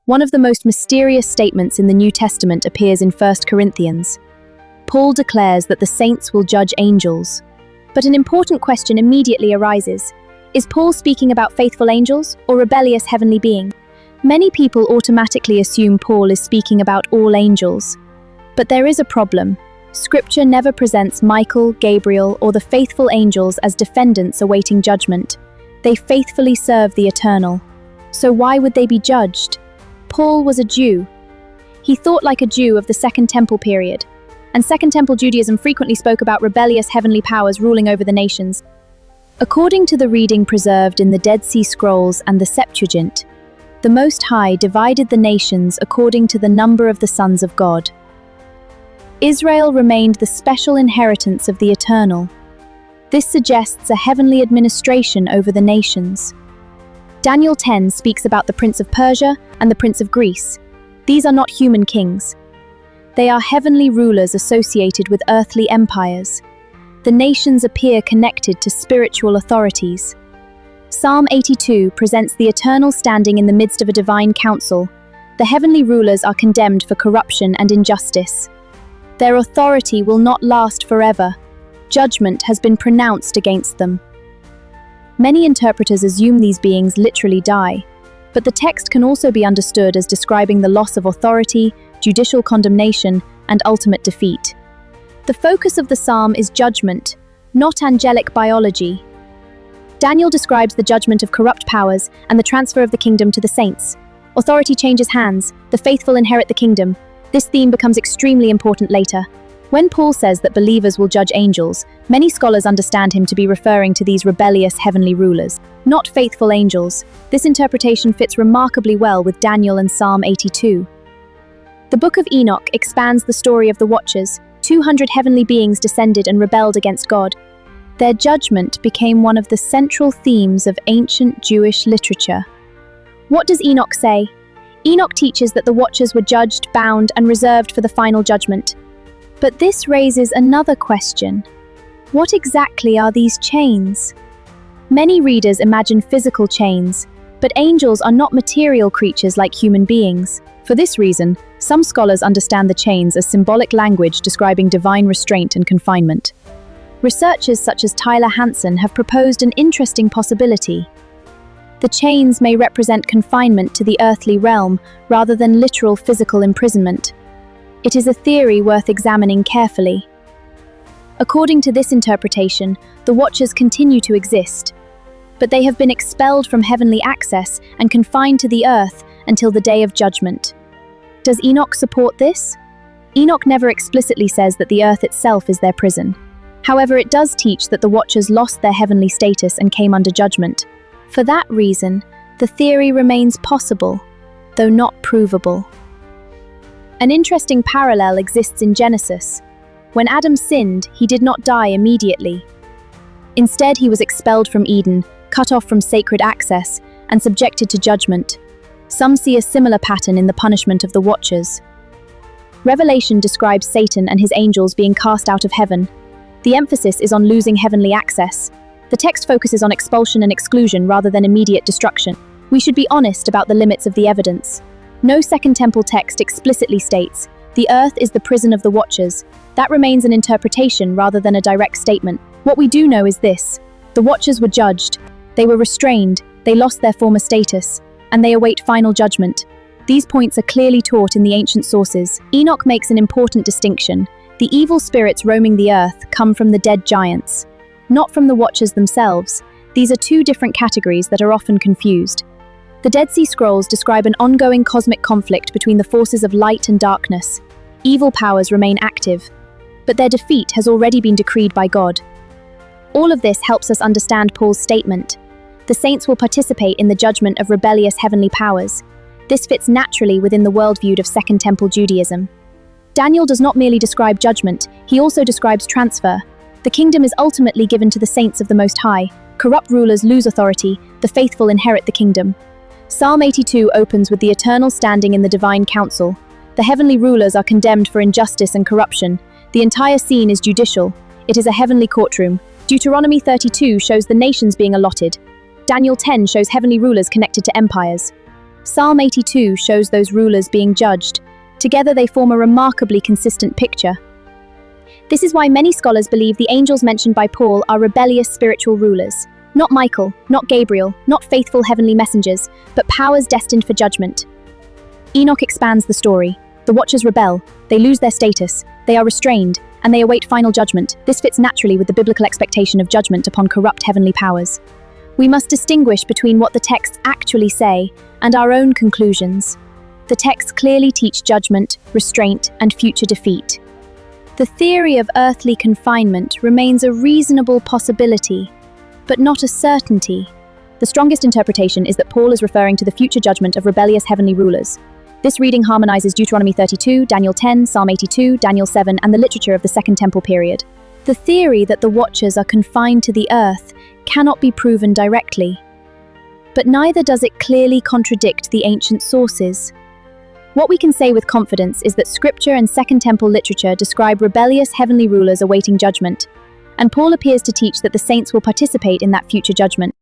One of the most mysterious statements in the New Testament appears in 1 Corinthians. Paul declares that the saints will judge angels. But an important question immediately arises. Is Paul speaking about faithful angels or rebellious heavenly beings? Many people automatically assume Paul is speaking about all angels. But there is a problem. Scripture never presents Michael, Gabriel, or the faithful angels as defendants awaiting judgment. They faithfully serve the eternal. So why would they be judged? Paul was a Jew. He thought like a Jew of the Second Temple period. And Second Temple Judaism frequently spoke about rebellious heavenly powers ruling over the nations. According to the reading preserved in the Dead Sea Scrolls and the Septuagint, the Most High divided the nations according to the number of the sons of God. Israel remained the special inheritance of the Eternal. This suggests a heavenly administration over the nations. Daniel 10 speaks about the Prince of Persia and the Prince of Greece. These are not human kings. They are heavenly rulers associated with earthly empires. The nations appear connected to spiritual authorities. Psalm 82 presents the eternal standing in the midst of a divine council. The heavenly rulers are condemned for corruption and injustice. Their authority will not last forever. Judgment has been pronounced against them. Many interpreters assume these beings literally die, but the text can also be understood as describing the loss of authority, judicial condemnation, and ultimate defeat. The focus of the psalm is judgment, not angelic biology. Daniel describes the judgment of corrupt powers and the transfer of the kingdom to the saints. Authority changes hands, the faithful inherit the kingdom. This theme becomes extremely important later. When Paul says that believers will judge angels, many scholars understand him to be referring to these rebellious heavenly rulers, not faithful angels. This interpretation fits remarkably well with Daniel and Psalm 82. The Book of Enoch expands the story of the Watchers. 200 heavenly beings descended and rebelled against God. Their judgment became one of the central themes of ancient Jewish literature. What does Enoch say? Enoch teaches that the Watchers were judged, bound, and reserved for the final judgment. But this raises another question. What exactly are these chains? Many readers imagine physical chains, but angels are not material creatures like human beings. For this reason, some scholars understand the chains as symbolic language describing divine restraint and confinement. Researchers such as Tyler Hansen have proposed an interesting possibility. The chains may represent confinement to the earthly realm rather than literal physical imprisonment. It is a theory worth examining carefully. According to this interpretation, the Watchers continue to exist, but they have been expelled from heavenly access and confined to the earth until the day of judgment. Does Enoch support this? Enoch never explicitly says that the earth itself is their prison. However, it does teach that the Watchers lost their heavenly status and came under judgment. For that reason, the theory remains possible, though not provable. An interesting parallel exists in Genesis. When Adam sinned, he did not die immediately. Instead, he was expelled from Eden, cut off from sacred access, and subjected to judgment. Some see a similar pattern in the punishment of the Watchers. Revelation describes Satan and his angels being cast out of heaven. The emphasis is on losing heavenly access. The text focuses on expulsion and exclusion rather than immediate destruction. We should be honest about the limits of the evidence. No Second Temple text explicitly states, "The earth is the prison of the Watchers." That remains an interpretation rather than a direct statement. What we do know is this: the Watchers were judged, they were restrained, they lost their former status, and they await final judgment. These points are clearly taught in the ancient sources. Enoch makes an important distinction. The evil spirits roaming the earth come from the dead giants, not from the Watchers themselves. These are two different categories that are often confused. The Dead Sea Scrolls describe an ongoing cosmic conflict between the forces of light and darkness. Evil powers remain active, but their defeat has already been decreed by God. All of this helps us understand Paul's statement. The saints will participate in the judgment of rebellious heavenly powers. This fits naturally within the worldview of Second Temple Judaism. Daniel does not merely describe judgment, he also describes transfer. The kingdom is ultimately given to the saints of the Most High. Corrupt rulers lose authority, the faithful inherit the kingdom. Psalm 82 opens with the eternal standing in the divine council. The heavenly rulers are condemned for injustice and corruption. The entire scene is judicial. It is a heavenly courtroom. Deuteronomy 32 shows the nations being allotted. Daniel 10 shows heavenly rulers connected to empires. Psalm 82 shows those rulers being judged. Together they form a remarkably consistent picture. This is why many scholars believe the angels mentioned by Paul are rebellious spiritual rulers. Not Michael, not Gabriel, not faithful heavenly messengers, but powers destined for judgment. Enoch expands the story. The Watchers rebel, they lose their status, they are restrained, and they await final judgment. This fits naturally with the biblical expectation of judgment upon corrupt heavenly powers. We must distinguish between what the texts actually say and our own conclusions. The texts clearly teach judgment, restraint, and future defeat. The theory of earthly confinement remains a reasonable possibility, but not a certainty. The strongest interpretation is that Paul is referring to the future judgment of rebellious heavenly rulers. This reading harmonizes Deuteronomy 32, Daniel 10, Psalm 82, Daniel 7, and the literature of the Second Temple period. The theory that the Watchers are confined to the earth cannot be proven directly, but neither does it clearly contradict the ancient sources. What we can say with confidence is that Scripture and Second Temple literature describe rebellious heavenly rulers awaiting judgment, and Paul appears to teach that the saints will participate in that future judgment.